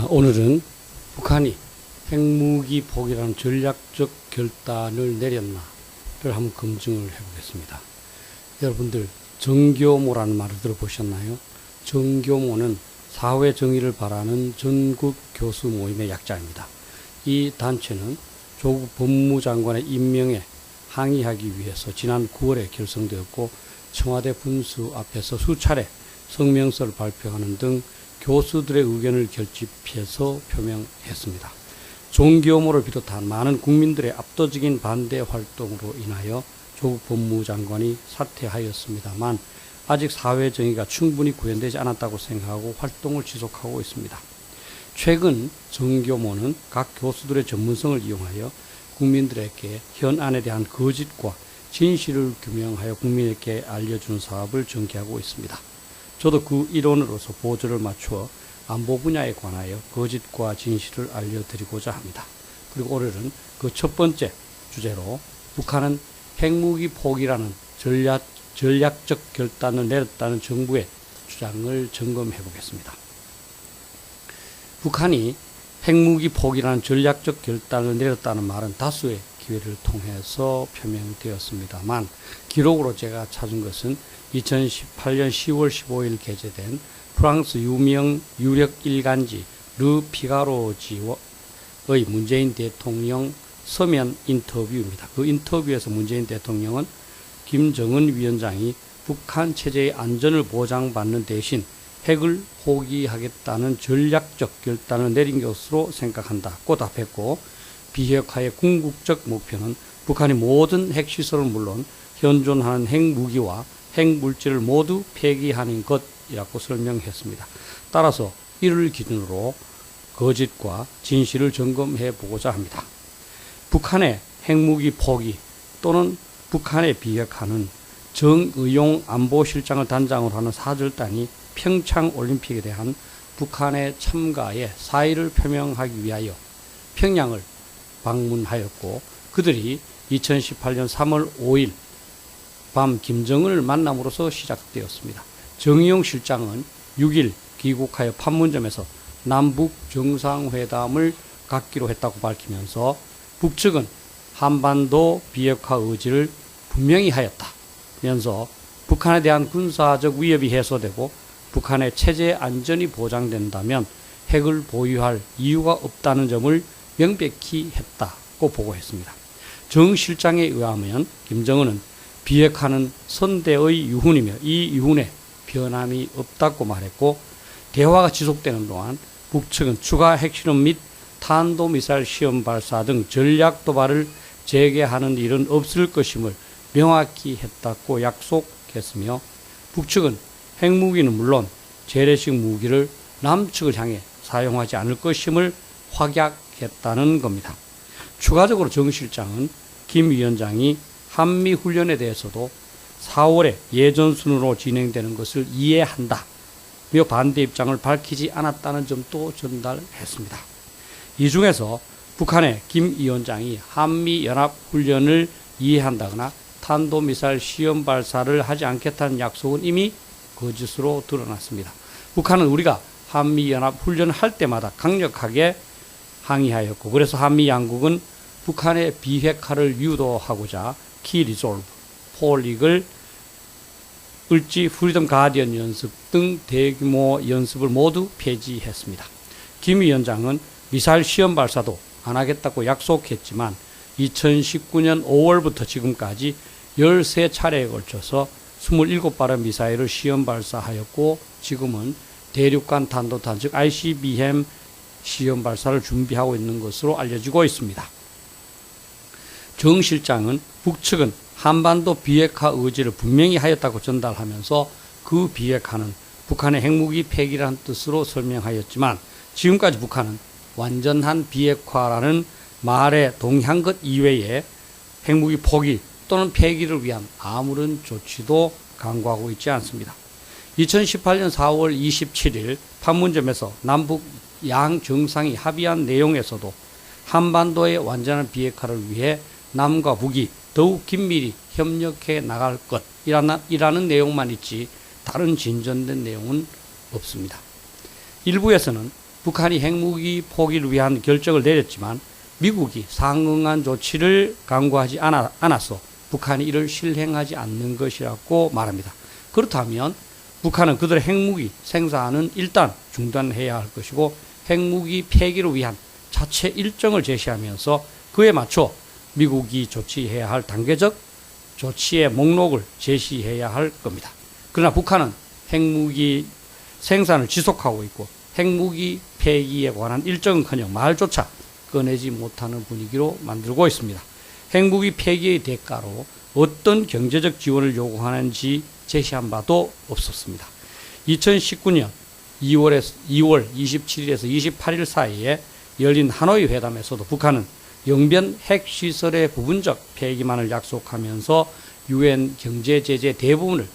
오늘은 북한이 핵무기 포기라는 전략적 결단을 내렸나를 한번 검증을 해보겠습니다. 여러분들 정교모라는 말을 들어보셨나요? 정교모는 사회 정의를 바라는 전국 교수 모임의 약자입니다. 이 단체는 조국 법무장관의 임명에 항의하기 위해서 지난 9월에 결성되었고, 청와대 분수 앞에서 수차례 성명서를 발표하는 등 교수들의 의견을 결집해서 표명했습니다. 정교모를 비롯한 많은 국민들의 압도적인 반대 활동으로 인하여 조국 법무장관이 사퇴하였습니다만, 아직 사회 정의가 충분히 구현되지 않았다고 생각하고 활동을 지속하고 있습니다. 최근 정교모는 각 교수들의 전문성을 이용하여 국민들에게 현안에 대한 거짓과 진실을 규명하여 국민에게 알려주는 사업을 전개하고 있습니다. 저도 그 일원으로서 보조를 맞추어 안보 분야에 관하여 거짓과 진실을 알려드리고자 합니다. 그리고 오늘은 그 첫 번째 주제로 북한은 핵무기 포기라는 전략적 결단을 내렸다는 정부의 주장을 점검해 보겠습니다. 북한이 핵무기 포기라는 전략적 결단을 내렸다는 말은 다수의 기회를 통해서 표명되었습니다만, 기록으로 제가 찾은 것은 2018년 10월 15일 게재된 프랑스 유명 유력 일간지 르 피가로지의 문재인 대통령 서면 인터뷰입니다. 그 인터뷰에서 문재인 대통령은 김정은 위원장이 북한 체제의 안전을 보장받는 대신 핵을 포기하겠다는 전략적 결단을 내린 것으로 생각한다고 답했고, 비핵화의 궁극적 목표는 북한이 모든 핵시설은 물론 현존하는 핵무기와 핵물질을 모두 폐기하는 것이라고 설명했습니다. 따라서 이를 기준으로 거짓과 진실을 점검해 보고자 합니다. 북한의 핵무기 포기 또는 북한의 비핵화는 정의용 안보실장을 단장으로 하는 사절단이 평창올림픽에 대한 북한의 참가에 사의를 표명하기 위하여 평양을 방문하였고, 그들이 2018년 3월 5일 밤 김정은을 만남으로써 시작되었습니다. 정의용 실장은 6일 귀국하여 판문점에서 남북 정상회담을 갖기로 했다고 밝히면서 북측은 한반도 비핵화 의지를 분명히 하였다면서 북한에 대한 군사적 위협이 해소되고 북한의 체제 안전이 보장된다면 핵을 보유할 이유가 없다는 점을 명백히 했다고 보고했습니다. 정 실장에 의하면 김정은은 비핵화는 선대의 유훈이며 이 유훈에 변함이 없다고 말했고, 대화가 지속되는 동안 북측은 추가 핵실험 및 탄도미사일 시험 발사 등 전략 도발을 재개하는 일은 없을 것임을 명확히 했다고 약속했으며, 북측은 핵무기는 물론 재래식 무기를 남측을 향해 사용하지 않을 것임을 확약했다는 겁니다. 추가적으로 정 실장은 김 위원장이 한미훈련에 대해서도 4월에 예전 순으로 진행되는 것을 이해한다며 반대 입장을 밝히지 않았다는 점도 전달했습니다. 이 중에서 북한의 김 위원장이 한미연합훈련을 이해한다거나 탄도미사일 시험 발사를 하지 않겠다는 약속은 이미 거짓으로 드러났습니다. 북한은 우리가 한미연합훈련을 할 때마다 강력하게 항의하였고, 그래서 한미 양국은 북한의 비핵화를 유도하고자 키 리졸브, 폴릭을 을지 프리덤 가디언 연습 등 대규모 연습을 모두 폐지했습니다. 김 위원장은 미사일 시험 발사도 안 하겠다고 약속했지만 2019년 5월부터 지금까지 13차례에 걸쳐서 27발의 미사일을 시험 발사하였고, 지금은 대륙간 탄도탄 즉 ICBM 시험 발사를 준비하고 있는 것으로 알려지고 있습니다. 정 실장은 북측은 한반도 비핵화 의지를 분명히 하였다고 전달하면서 그 비핵화는 북한의 핵무기 폐기라는 뜻으로 설명하였지만, 지금까지 북한은 완전한 비핵화라는 말에 동의한 것 이외에 핵무기 포기 또는 폐기를 위한 아무런 조치도 강구하고 있지 않습니다. 2018년 4월 27일 판문점에서 남북 양 정상이 합의한 내용에서도 한반도의 완전한 비핵화를 위해 남과 북이 더욱 긴밀히 협력해 나갈 것이라는 내용만 있지 다른 진전된 내용은 없습니다. 일부에서는 북한이 핵무기 포기를 위한 결정을 내렸지만 미국이 상응한 조치를 강구하지 않아서 북한이 이를 실행하지 않는 것이라고 말합니다. 그렇다면 북한은 그들의 핵무기 생산은 일단 중단해야 할 것이고 핵무기 폐기를 위한 자체 일정을 제시하면서 그에 맞춰 미국이 조치해야 할 단계적 조치의 목록을 제시해야 할 겁니다. 그러나 북한은 핵무기 생산을 지속하고 있고 핵무기 폐기에 관한 일정은커녕 말조차 꺼내지 못하는 분위기로 만들고 있습니다. 핵무기 폐기의 대가로 어떤 경제적 지원을 요구하는지 제시한 바도 없었습니다. 2019년 2월 27일에서 28일 사이에 열린 하노이 회담에서도 북한은 영변 핵시설의 부분적 폐기만을 약속하면서 유엔 경제제재 대부분을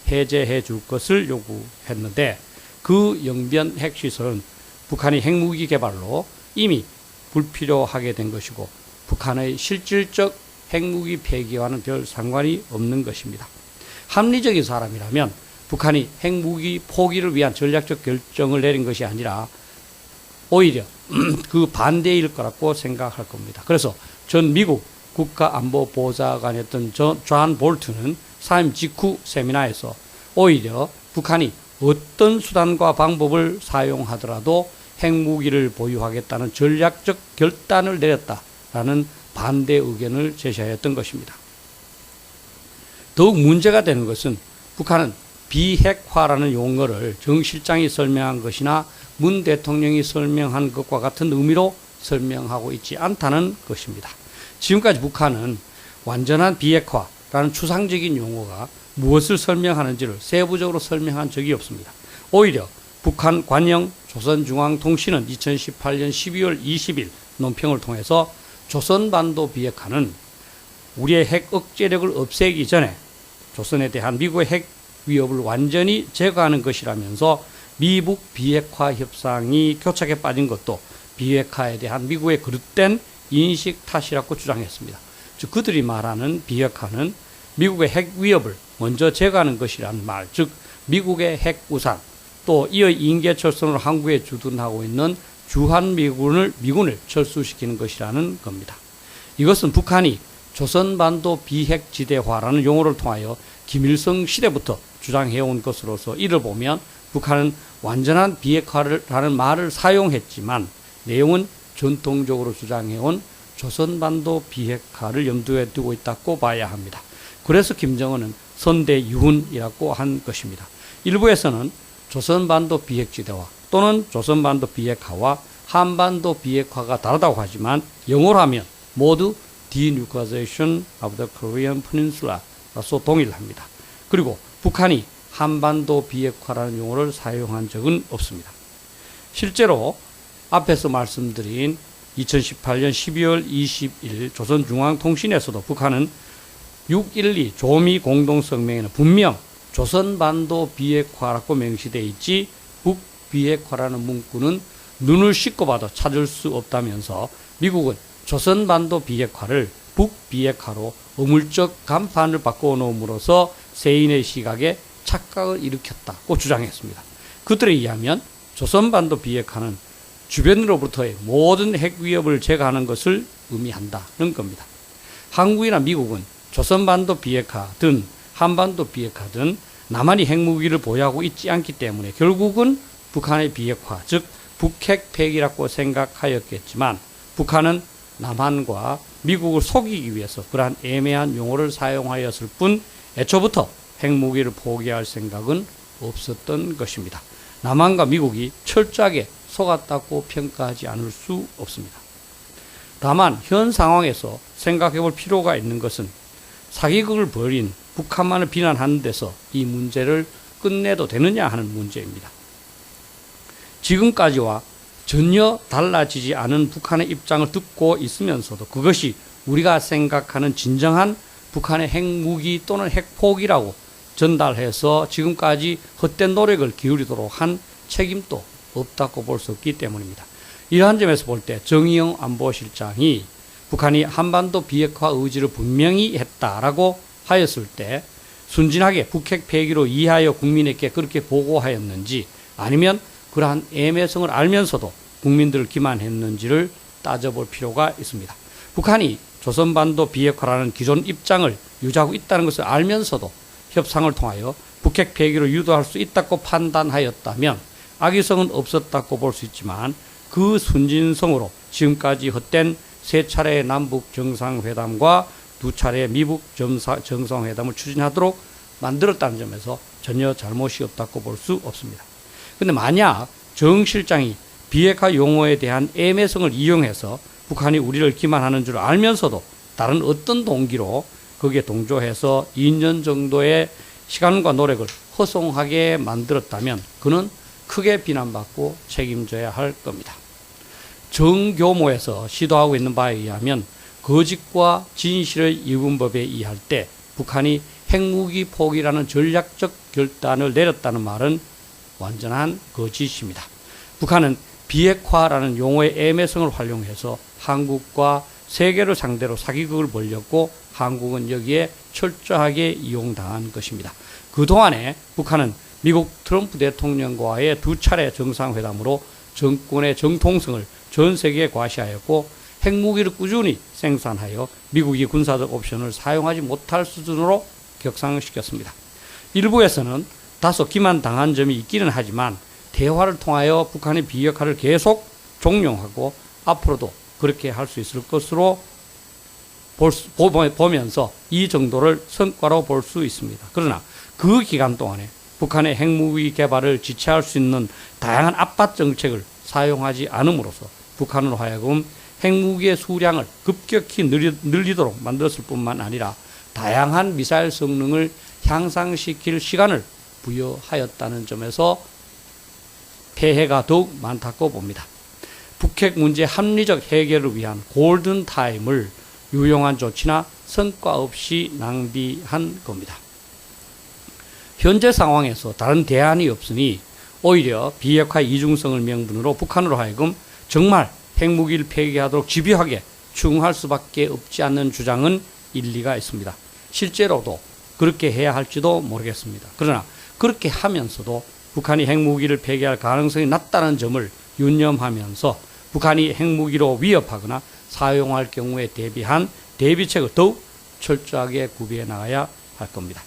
해제해 줄 것을 요구했는데 그 영변 핵시설은 북한이 핵무기 개발로 이미 불필요하게 된 것이고 북한의 실질적 핵무기 폐기와는 별 상관이 없는 것입니다. 합리적인 사람이라면 북한이 핵무기 포기를 위한 전략적 결정을 내린 것이 아니라 오히려 그 반대일 거라고 생각할 겁니다. 그래서 전 미국 국가안보보좌관이었던 존 볼튼은 사임 직후 세미나에서 오히려 북한이 어떤 수단과 방법을 사용하더라도 핵무기를 보유하겠다는 전략적 결단을 내렸다라는 반대 의견을 제시하였던 것입니다. 더욱 문제가 되는 것은 북한은 비핵화라는 용어를 정 실장이 설명한 것이나 문 대통령이 설명한 것과 같은 의미로 설명하고 있지 않다는 것입니다. 지금까지 북한은 완전한 비핵화라는 추상적인 용어가 무엇을 설명하는지를 세부적으로 설명한 적이 없습니다. 오히려 북한 관영 조선중앙통신은 2018년 12월 20일 논평을 통해서 조선반도 비핵화는 우리의 핵 억제력을 없애기 전에 조선에 대한 미국의 핵 위협을 완전히 제거하는 것이라면서 미북 비핵화 협상이 교착에 빠진 것도 비핵화에 대한 미국의 그릇된 인식 탓이라고 주장했습니다. 즉 그들이 말하는 비핵화는 미국의 핵 위협을 먼저 제거하는 것이라는 말, 즉 미국의 핵 우산, 또 이어 인계철선으로 항구에 주둔하고 있는 주한미군을 철수시키는 것이라는 겁니다. 이것은 북한이 조선반도 비핵지대화라는 용어를 통하여 김일성 시대부터 주장해온 것으로서 이를 보면 북한은 완전한 비핵화라는 말을 사용했지만 내용은 전통적으로 주장해온 조선반도 비핵화를 염두에 두고 있다고 봐야 합니다. 그래서 김정은은 선대유훈이라고 한 것입니다. 일부에서는 조선반도 비핵지대화 또는 조선반도 비핵화와 한반도 비핵화가 다르다고 하지만 영어로 하면 모두 denuclearization of the Korean Peninsula라서 동일합니다. 그리고 북한이 한반도 비핵화라는 용어를 사용한 적은 없습니다. 실제로 앞에서 말씀드린 2018년 12월 20일 조선중앙통신에서도 북한은 6.12 조미 공동성명에는 분명 조선반도 비핵화라고 명시되어 있지 북비핵화라는 문구는 눈을 씻고 봐도 찾을 수 없다면서 미국은 조선반도 비핵화를 북비핵화로 어물적 간판을 바꿔 놓음으로써 세인의 시각에 착각을 일으켰다고 주장했습니다. 그들에 의하면 조선반도 비핵화는 주변으로부터의 모든 핵 위협을 제거하는 것을 의미한다는 겁니다. 한국이나 미국은 조선반도 비핵화든 한반도 비핵화든 남한이 핵무기를 보유하고 있지 않기 때문에 결국은 북한의 비핵화, 즉 북핵 폐기라고 생각하였겠지만 북한은 남한과 미국을 속이기 위해서 그러한 애매한 용어를 사용하였을 뿐 애초부터 핵무기를 포기할 생각은 없었던 것입니다. 남한과 미국이 철저하게 속았다고 평가하지 않을 수 없습니다. 다만 현 상황에서 생각해 볼 필요가 있는 것은 사기극을 벌인 북한만을 비난하는 데서 이 문제를 끝내도 되느냐 하는 문제입니다. 지금까지와 전혀 달라지지 않은 북한의 입장을 듣고 있으면서도 그것이 우리가 생각하는 진정한 북한의 핵무기 또는 핵포기라고 전달해서 지금까지 헛된 노력을 기울이도록 한 책임도 없다고 볼 수 없기 때문입니다. 이러한 점에서 볼 때 정의용 안보실장이 북한이 한반도 비핵화 의지를 분명히 했다라고 하였을 때 순진하게 북핵 폐기로 이해하여 국민에게 그렇게 보고하였는지 아니면 그러한 애매성을 알면서도 국민들을 기만했는지를 따져볼 필요가 있습니다. 북한이 조선반도 비핵화라는 기존 입장을 유지하고 있다는 것을 알면서도 협상을 통하여 북핵 폐기로 유도할 수 있다고 판단하였다면 악의성은 없었다고 볼 수 있지만 그 순진성으로 지금까지 헛된 3차례의 남북 정상회담과 2차례의 미북 정상회담을 추진하도록 만들었다는 점에서 전혀 잘못이 없다고 볼 수 없습니다. 그런데 만약 정 실장이 비핵화 용어에 대한 애매성을 이용해서 북한이 우리를 기만하는 줄 알면서도 다른 어떤 동기로 거기에 동조해서 2년 정도의 시간과 노력을 허송하게 만들었다면 그는 크게 비난받고 책임져야 할 겁니다. 정교모에서 시도하고 있는 바에 의하면 거짓과 진실의 이분법에 의할 때 북한이 핵무기 포기라는 전략적 결단을 내렸다는 말은 완전한 거짓입니다. 북한은 비핵화라는 용어의 애매성을 활용해서 한국과 세계를 상대로 사기극을 벌였고 한국은 여기에 철저하게 이용당한 것입니다. 그동안에 북한은 미국 트럼프 대통령과의 2차례 정상회담으로 정권의 정통성을 전 세계에 과시하였고 핵무기를 꾸준히 생산하여 미국이 군사적 옵션을 사용하지 못할 수준으로 격상시켰습니다. 일부에서는 다소 기만당한 점이 있기는 하지만 대화를 통하여 북한의 비핵화를 계속 종용하고 앞으로도 그렇게 할 수 있을 것으로 보면서 이 정도를 성과로 볼 수 있습니다. 그러나 그 기간 동안에 북한의 핵무기 개발을 지체할 수 있는 다양한 압박 정책을 사용하지 않음으로써 북한으로 하여금 핵무기의 수량을 급격히 늘리도록 만들었을 뿐만 아니라 다양한 미사일 성능을 향상시킬 시간을 부여하였다는 점에서 폐해가 더욱 많다고 봅니다. 북핵 문제 합리적 해결을 위한 골든타임을 유용한 조치나 성과 없이 낭비한 겁니다. 현재 상황에서 다른 대안이 없으니 오히려 비핵화 이중성을 명분으로 북한으로 하여금 정말 핵무기를 폐기하도록 집요하게 추궁할 수밖에 없지 않는 주장은 일리가 있습니다. 실제로도 그렇게 해야 할지도 모르겠습니다. 그러나 그렇게 하면서도 북한이 핵무기를 폐기할 가능성이 낮다는 점을 유념하면서 북한이 핵무기로 위협하거나 사용할 경우에 대비한 대비책을 더욱 철저하게 구비해 나가야 할 겁니다.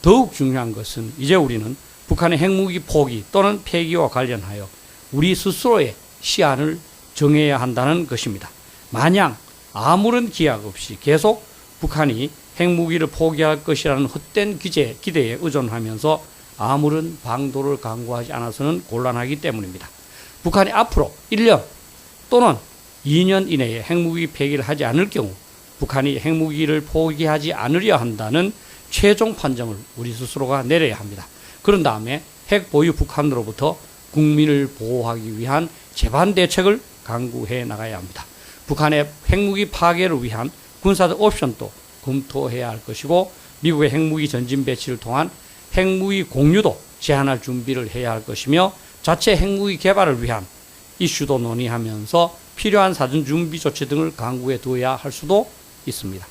더욱 중요한 것은 이제 우리는 북한의 핵무기 포기 또는 폐기와 관련하여 우리 스스로의 시한을 정해야 한다는 것입니다. 마냥 아무런 기약 없이 계속 북한이 핵무기를 포기할 것이라는 헛된 기대에 의존하면서 아무런 방도를 강구하지 않아서는 곤란하기 때문입니다. 북한이 앞으로 1년 또는 2년 이내에 핵무기 폐기를 하지 않을 경우 북한이 핵무기를 포기하지 않으려 한다는 최종 판정을 우리 스스로가 내려야 합니다. 그런 다음에 핵 보유 북한으로부터 국민을 보호하기 위한 재반 대책을 강구해 나가야 합니다. 북한의 핵무기 파괴를 위한 군사적 옵션도 검토해야 할 것이고 미국의 핵무기 전진 배치를 통한 핵무기 공유도 제한할 준비를 해야 할 것이며 자체 핵무기 개발을 위한 이슈도 논의하면서 필요한 사전 준비 조치 등을 강구해 두어야 할 수도 있습니다.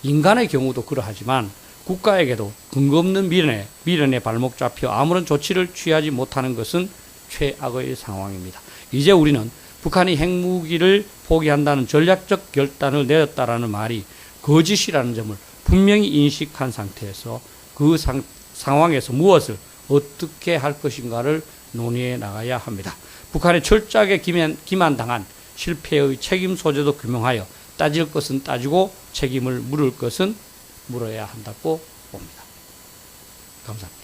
인간의 경우도 그러하지만 국가에게도 근거 없는 미련에 발목 잡혀 아무런 조치를 취하지 못하는 것은 최악의 상황입니다. 이제 우리는 북한이 핵무기를 포기한다는 전략적 결단을 내렸다라는 말이 거짓이라는 점을 분명히 인식한 상태에서 그 상황에서 무엇을 어떻게 할 것인가를 논의해 나가야 합니다. 북한에 철저하게 기만당한 실패의 책임 소재도 규명하여 따질 것은 따지고 책임을 물을 것은 물어야 한다고 봅니다. 감사합니다.